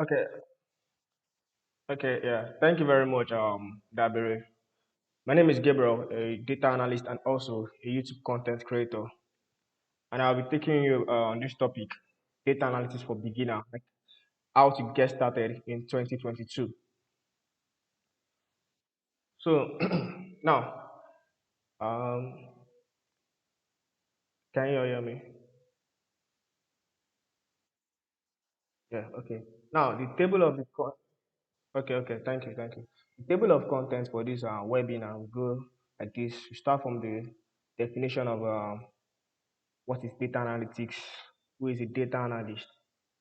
Okay, okay, yeah. Thank you very much, Dabere. My name is Gabriel, a data analyst and also a YouTube content creator. And I'll be taking you on this topic, data analysis for beginner, like how to get started in 2022. So now, um, can you hear me? Yeah, okay. Now the table of the okay, okay. Thank you. The table of contents for this webinar will go like this. We start from the definition of what is data analytics, who is a data analyst,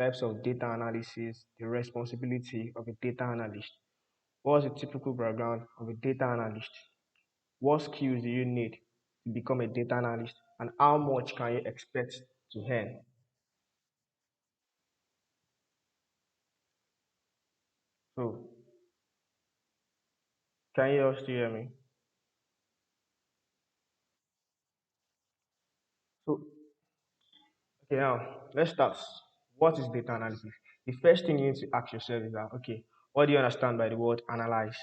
types of data analysis, the responsibility of a data analyst, what's the typical background of a data analyst, what skills do you need to become a data analyst, and how much can you expect to earn. So, can you all still hear me? So, okay, now let's start. What is data analysis? The first thing you need to ask yourself is that, okay, what do you understand by the word analyze?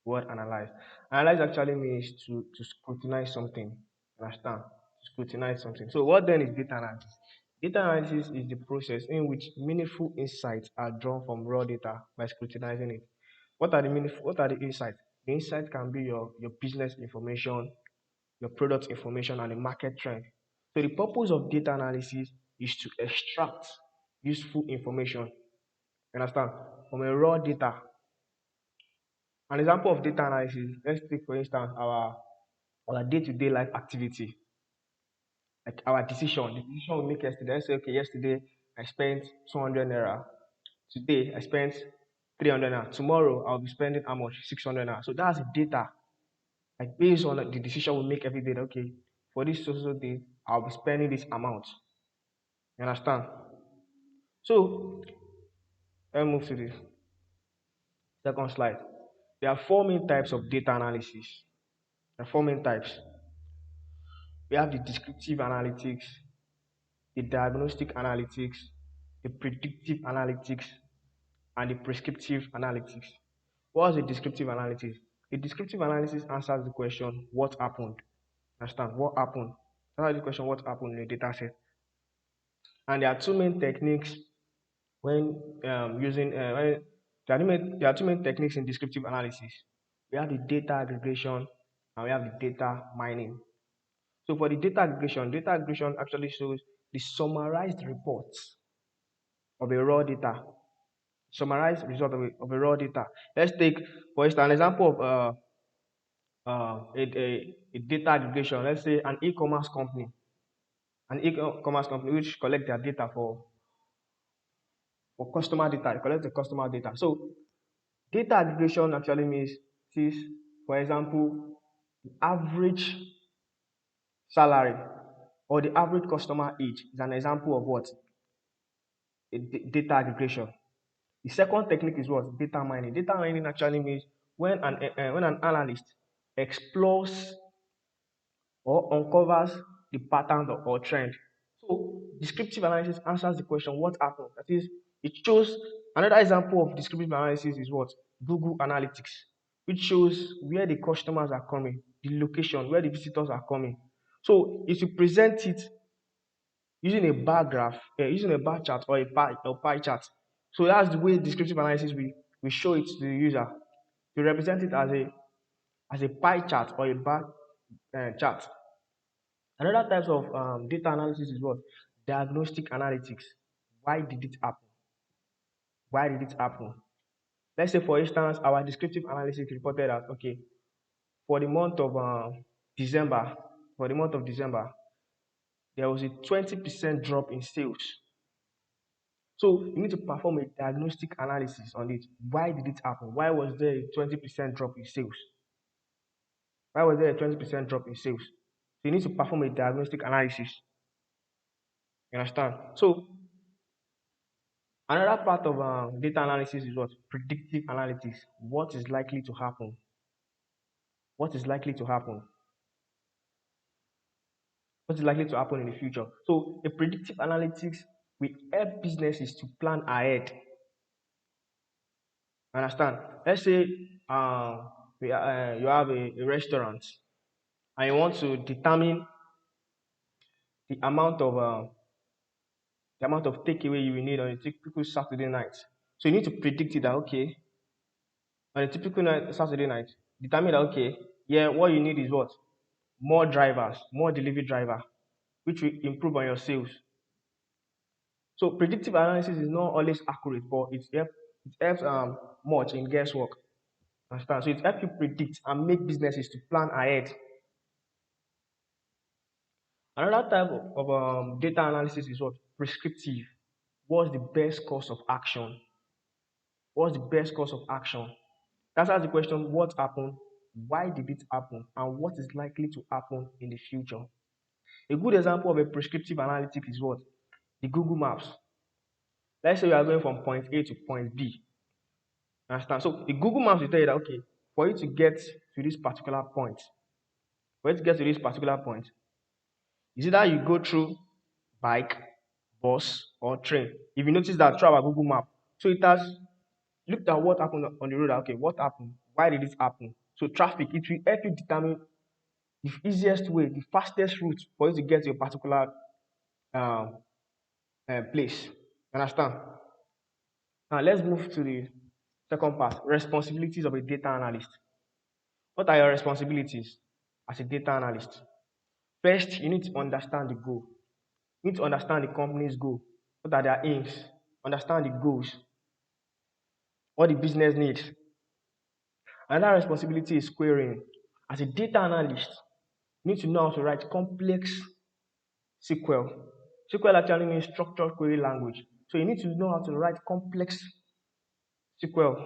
Word analyze. Analyze actually means to scrutinize something. Understand? To scrutinize something. So what then is data analysis? Data analysis is the process in which meaningful insights are drawn from raw data by scrutinizing it. What are the insights? The insight can be your business information, your product information, and the market trend. So the purpose of data analysis is to extract useful information. You understand? From a raw data. An example of data analysis, let's take for instance our day-to-day life activity, like our decision, the decision we make yesterday. Let's say, okay, yesterday I spent 200 naira. Today I spent 300 naira. Tomorrow I'll be spending how much? 600 naira. So that's the data. Like based on the decision we make every day, okay, for this social day, I'll be spending this amount. You understand? So let's move to the second slide. There are four main types of data analysis. There are four main types. We have the descriptive analytics, the diagnostic analytics, the predictive analytics, and the prescriptive analytics. What's the descriptive analysis? The descriptive analysis answers the question, what happened? Understand? What happened? Answers the question, what happened in a data set. And there are two main techniques when using, there are two main techniques in descriptive analysis. We have the data aggregation and we have the data mining. So for the data aggregation actually shows the summarized reports of a raw data, summarized result of a raw data. Let's take, for instance, an example of a data aggregation. Let's say an e-commerce company which collect their data for customer data, they collect the customer data. So data aggregation actually means this, for example, the average salary or the average customer age is an example of what? Data aggregation. The second technique is what? Data mining. Data mining actually means when an analyst explores or uncovers the pattern or trend. So descriptive analysis answers the question, what happened? That is, it shows another example of descriptive analysis is what? Google Analytics, which shows where the customers are coming, the location, where the visitors are coming. So if you present it using a bar graph, using a bar chart or or pie chart. So that's the way descriptive analysis we show it to the user. We represent it as a pie chart or a bar chart. Another types of data analysis is what? Diagnostic analytics. Why did it happen? Why did it happen? Let's say, for instance, our descriptive analysis reported that, okay, for the month of December, for the month of December, there was a 20% drop in sales. So you need to perform a diagnostic analysis on it. Why did it happen? Why was there a 20% drop in sales? Why was there a 20% drop in sales? So you need to perform a diagnostic analysis. You understand? So another part of data analysis is what? Predictive analytics. What is likely to happen? What is likely to happen? What is likely to happen in the future? So a predictive analytics We help businesses to plan ahead. Understand? Let's say you have a restaurant and you want to determine the amount of takeaway you will need on a typical Saturday night. So you need to predict it that okay, on a typical Saturday night, determine that okay, yeah, what you need is what? More drivers, more delivery driver, which will improve on your sales. So predictive analysis is not always accurate, but it helps much in guesswork. Understand? So it helps you predict and make businesses to plan ahead. Another type of data analysis is what? Prescriptive. What's the best course of action? What's the best course of action? That answers the question what happened, why did it happen, and what is likely to happen in the future. A good example of a prescriptive analytics is what? The Google Maps. Let's say you are going from point A to point B. Understand? So the Google Maps will tell you that okay, for you to get to this particular point, for you to get to this particular point, is either you go through bike, bus, or train. If you notice that through our Google Map, so it has looked at what happened on the road. Okay, what happened? Why did it happen? So traffic, it will help you determine the easiest way, the fastest route for you to get to a particular um, place. Understand? Now let's move to the second part: responsibilities of a data analyst. What are your responsibilities as a data analyst? First, you need to understand the goal. You need to understand the company's goal. What are their aims? Understand the goals. What the business needs. Another responsibility is querying. As a data analyst, you need to know how to write complex SQL. SQL actually means structured query language. So you need to know how to write complex SQL.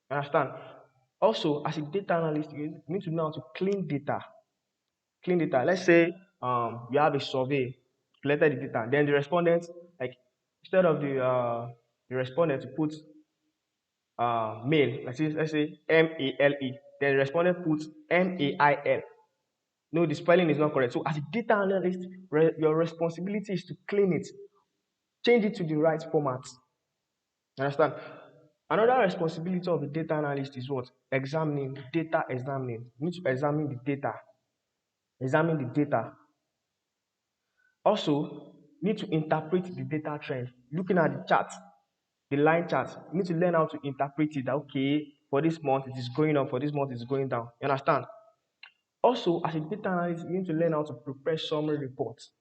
Understand? Also, as a data analyst, you need to know how to clean data. Clean data. Let's say you have a survey, collected the data, then the respondent, like instead of the respondent to put mail, let's say MALE, then the respondent puts MAIL. No, the spelling is not correct. So as a data analyst, your responsibility is to clean it, change it to the right format. You understand? Another responsibility of a data analyst is what? Examining, data examining. You need to examine the data. Examine the data. Also, you need to interpret the data trend. Looking at the chart, the line chart, you need to learn how to interpret it. Okay, for this month it is going up, for this month it is going down. You understand? Also, as a data analyst, you need to learn how to prepare summary reports.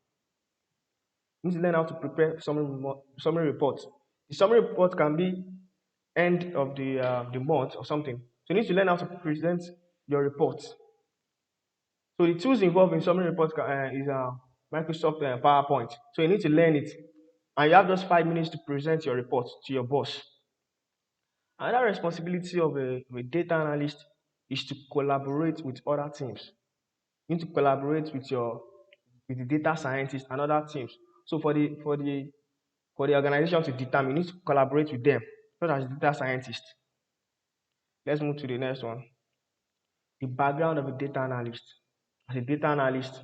You need to learn how to prepare summary reports. The summary report can be end of the month or something. So you need to learn how to present your reports. So the tools involved in summary reports is Microsoft PowerPoint. So you need to learn it, and you have just 5 minutes to present your report to your boss. Another responsibility of a data analyst is to collaborate with other teams. You need to collaborate with the data scientists and other teams. So for the organization to determine, you need to collaborate with them, not as data scientists. Let's move to the next one. The background of a data analyst. As a data analyst,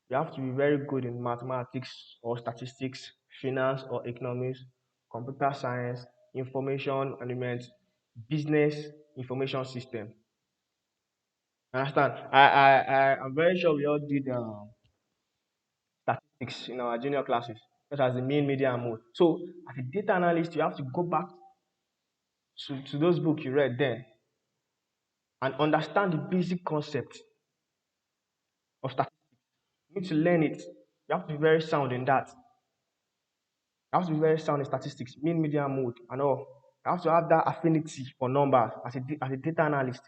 you have to be very good in mathematics or statistics, finance or economics, computer science, information management, business information system. Understand? I'm very sure we all did statistics in our junior classes, such as the main media and mode. So, as a data analyst, you have to go back to those books you read then and understand the basic concept of statistics. You need to learn it. You have to be very sound in that. You have to be very sound in statistics, mean media mode, and all. You have to have that affinity for numbers as a data analyst,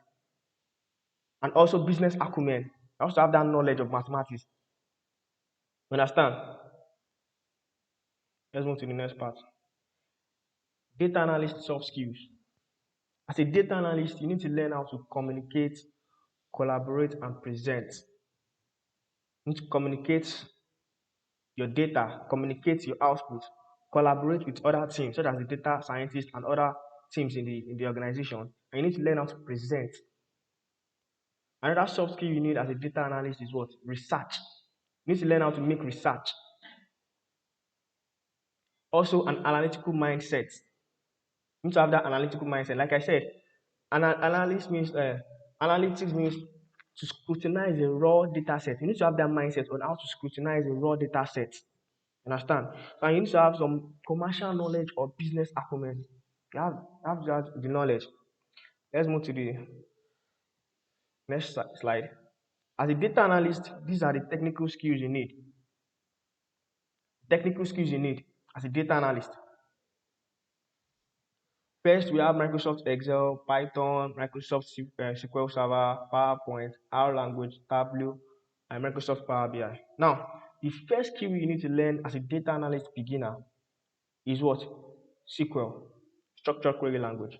and also business acumen. You have to have that knowledge of mathematics. You understand? Let's move to the next part. Data analyst soft skills. As a data analyst, you need to learn how to communicate, collaborate, and present. You need to communicate your data, communicate your output, collaborate with other teams, such as the data scientists and other teams in the organization. And you need to learn how to present. Another soft skill you need as a data analyst is what? Research. You need to learn how to make research. Also, an analytical mindset. You need to have that analytical mindset. Like I said, analyst means analytics means to scrutinize a raw data set. You need to have that mindset on how to scrutinize a raw data set. Understand? And you need to have some commercial knowledge or business acumen. You have that the knowledge. Let's move to the next slide. As a data analyst, these are the technical skills you need. Technical skills you need as a data analyst. First, we have Microsoft Excel, Python, Microsoft SQL Server, PowerPoint, R language, Tableau, and Microsoft Power BI. Now, the first skill you need to learn as a data analyst beginner is what? SQL, structured query language.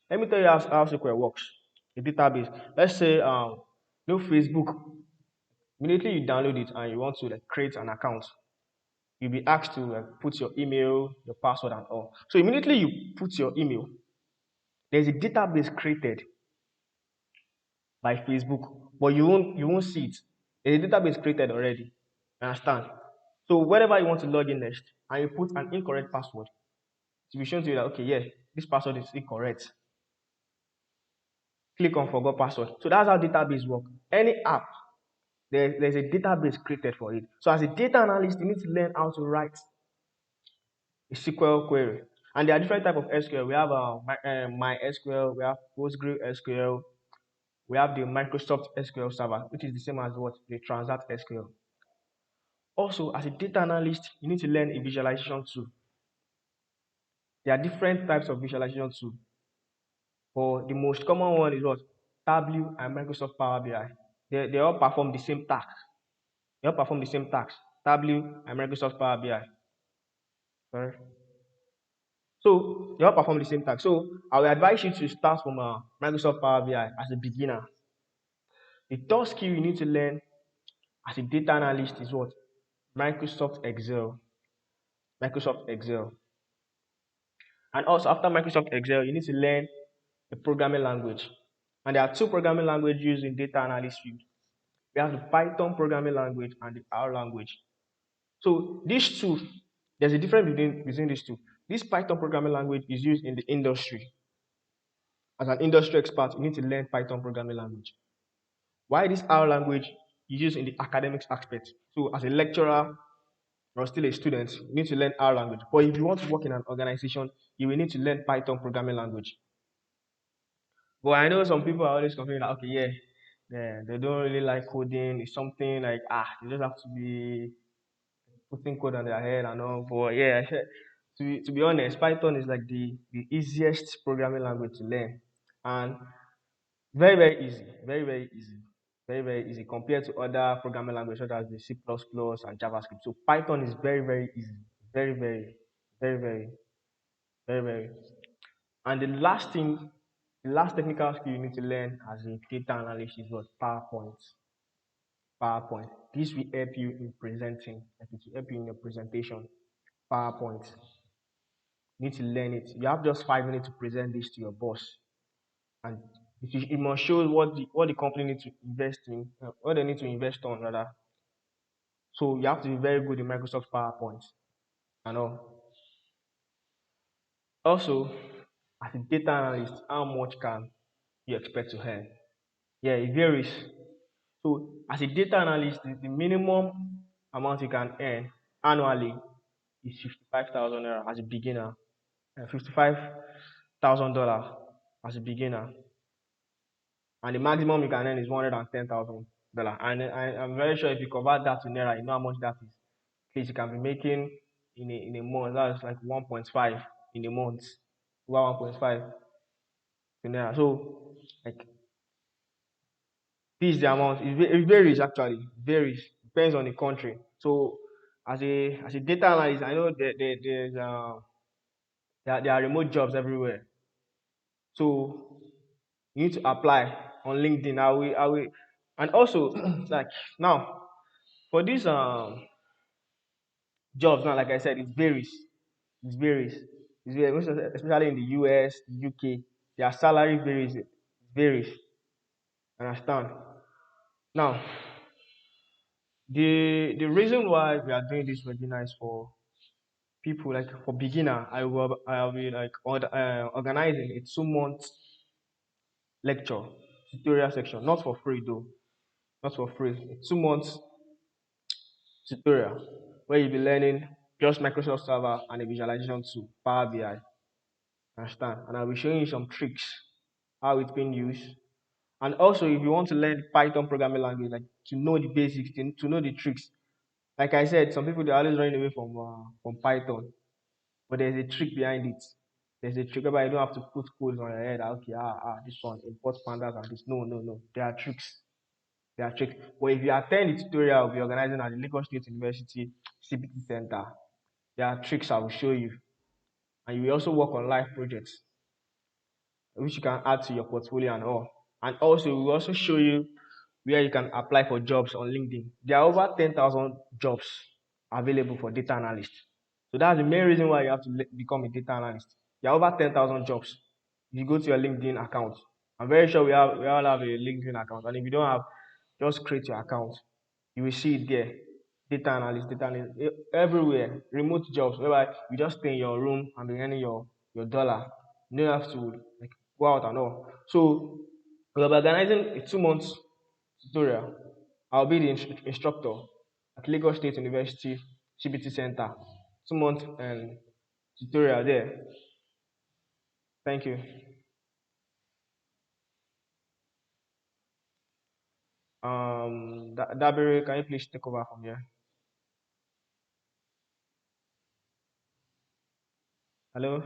Let me tell you how SQL works. A database. Let's say no Facebook. Immediately you download it and you want to create an account, you'll be asked to put your email, your password, and all. So immediately you put your email, there's a database created by Facebook, but you won't see it. There's a database created already. Understand? So whenever you want to log in next and you put an incorrect password, it will be shown to you that okay, yeah, this password is incorrect. Click on forgot password. So that's how database work. Any app, there's a database created for it. So as a data analyst, you need to learn how to write a SQL query. And there are different type of SQL. We have MySQL, we have PostgreSQL, we have the Microsoft SQL Server, which is the same as what the Transact SQL. Also, as a data analyst, you need to learn a visualization tool. There are different types of visualization tool. But the most common one is what? Tableau and Microsoft Power BI. They all perform the same task. They all perform the same task. Tableau and Microsoft Power BI. Sorry. So they all perform the same task. So I will advise you to start from Microsoft Power BI as a beginner. The third skill you need to learn as a data analyst is what? Microsoft Excel. Microsoft Excel. And also after Microsoft Excel, you need to learn a programming language. And there are two programming languages used in data analyst field. We have the Python programming language and the R language. So these two, there's a difference between these two. This Python programming language is used in the industry. As an industry expert, you need to learn Python programming language. Why this R language is used in the academics aspect. So as a lecturer or still a student, you need to learn R language. But if you want to work in an organization, you will need to learn Python programming language. But I know some people are always complaining that okay, yeah, they don't really like coding. It's something like they just have to be putting code on their head and all. But yeah, to be honest, Python is like the easiest programming language to learn. And very, very easy. Very, very easy. Very, very easy compared to other programming languages such as the C++ and JavaScript. So Python is very, very easy. Very, very, very, very, very, very. And the last technical skill you need to learn as a data analyst is what? PowerPoint. PowerPoint. This will help you in presenting. Like it will help you in your presentation. PowerPoint. You need to learn it. You have just 5 minutes to present this to your boss. And it must show what the company needs to invest in, what they need to invest on rather. So you have to be very good in Microsoft PowerPoint and all. Also, as a data analyst, how much can you expect to earn? Yeah, it varies. So as a data analyst, the minimum amount you can earn annually is 55,000 naira as a beginner, and $55,000 as a beginner, and the maximum you can earn is $110,000. And I'm very sure if you convert that to naira, you know how much that is. Please, you can be making in a month. That's like 1.5 in a month, over 1.5 to naira. So like this is the amount. It varies actually. It varies. Depends on the country. So as a data analyst, I know there are remote jobs everywhere. So you need to apply on LinkedIn. And also like now for these jobs now, like I said, it varies. It varies. It varies, especially in the US, the UK. Their salary varies. It varies. Understand? Now, the reason why we are doing this webinar is for people like for beginner, I'll be like organizing a 2 month lecture tutorial section, not for free though, not for free. A 2 months tutorial where you'll be learning just Microsoft Server and a visualization tool, Power BI. Understand? And I'll be showing you some tricks, how it's being used. And also, if you want to learn Python programming language, like to know the basics, to know the tricks. Like I said, some people they're always running away from Python, but there's a trick behind it. There's a trick whereby you don't have to put codes on your head. Okay, this one import pandas and this. No, no, no. There are tricks. There are tricks. But if you attend the tutorial, I'll be organizing at the Lagos State University CPT Center. There are tricks I will show you, and you will also work on live projects, which you can add to your portfolio and all. And also, we will also show you where you can apply for jobs on LinkedIn. There are over 10,000 jobs available for data analyst. So that's the main reason why you have to become a data analyst. There are over 10,000 jobs. If you go to your LinkedIn account, I'm very sure we all have a LinkedIn account. And if you don't have, just create your account. You will see it there. Data analyst, everywhere. Remote jobs, whereby you just stay in your room and be earning your dollar. You don't have to like go out and all. So we'll be organizing a 2 months tutorial. I'll be the instructor at Lagos State University CBT Center. 2 month tutorial there. Thank you. Dabiri, can you please take over from here? Hello,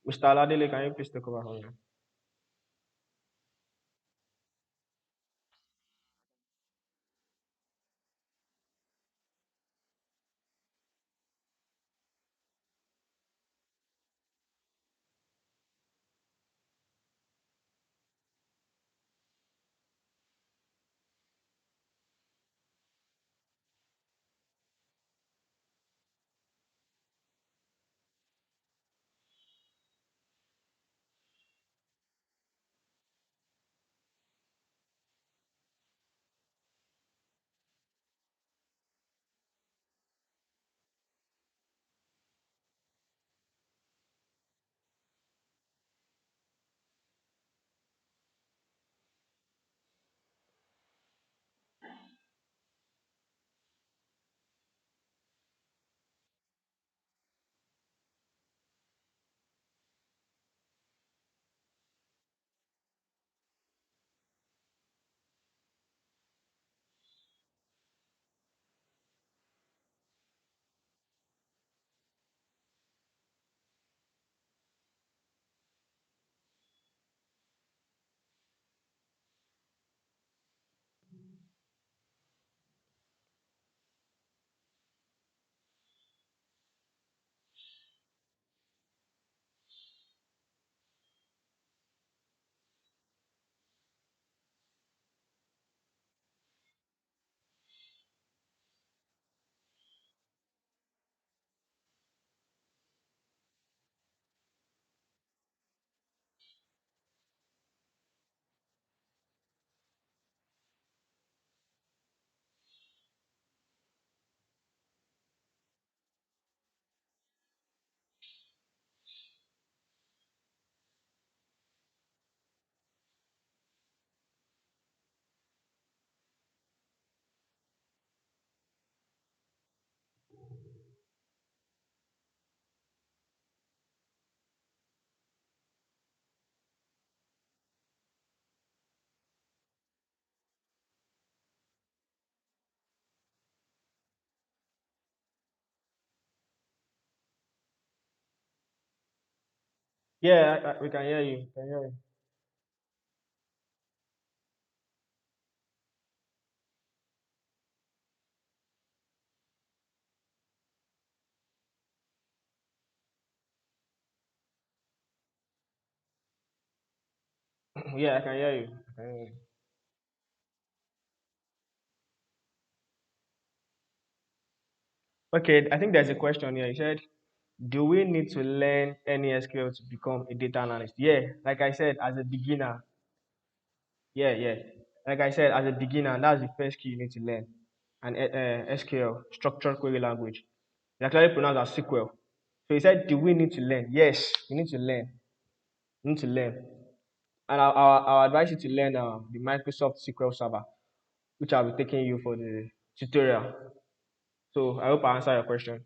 Mr. Aladele, can you please take over from here? Yeah, we can hear you. Can hear you. Yeah, I can hear you. I can hear you. Okay, I think there's a question here. You said, do we need to learn any SQL to become a data analyst? Yeah, like I said, as a beginner, yeah, yeah. Like I said, as a beginner, that's the first key you need to learn. And SQL, structured query language. It's actually pronounced as SQL. So he said, do we need to learn? Yes, we need to learn. We need to learn. And I'll advise you to learn the Microsoft SQL Server, which I'll be taking you for the tutorial. So I hope I answer your question.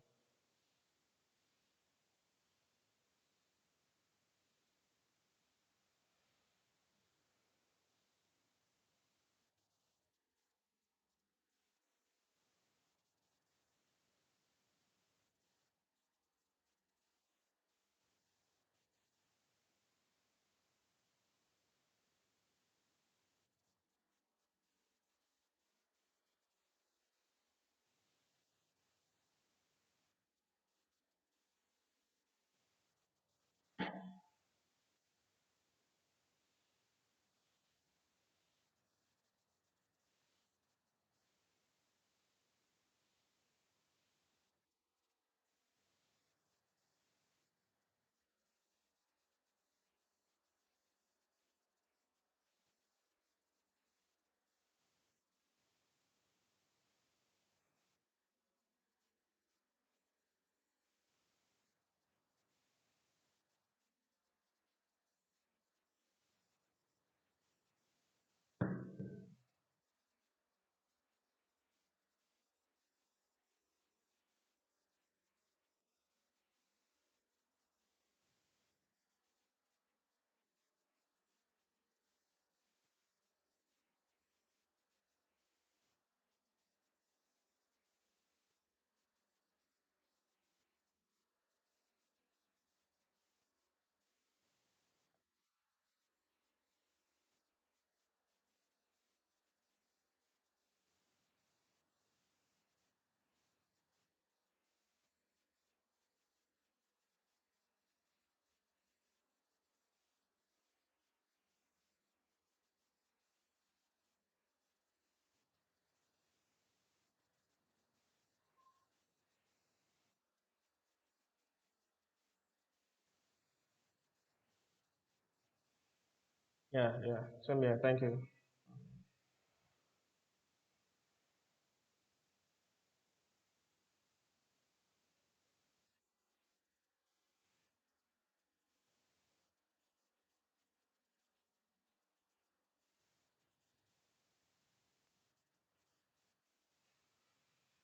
Yeah, yeah. Same here. Thank you.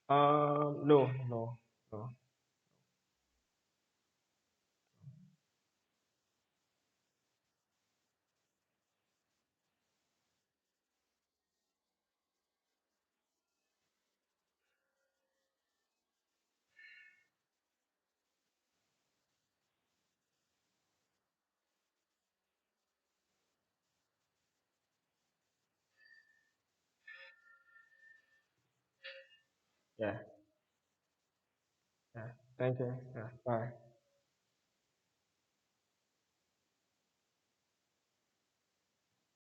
No, no, no. Yeah, yeah. Thank you. Yeah. Bye.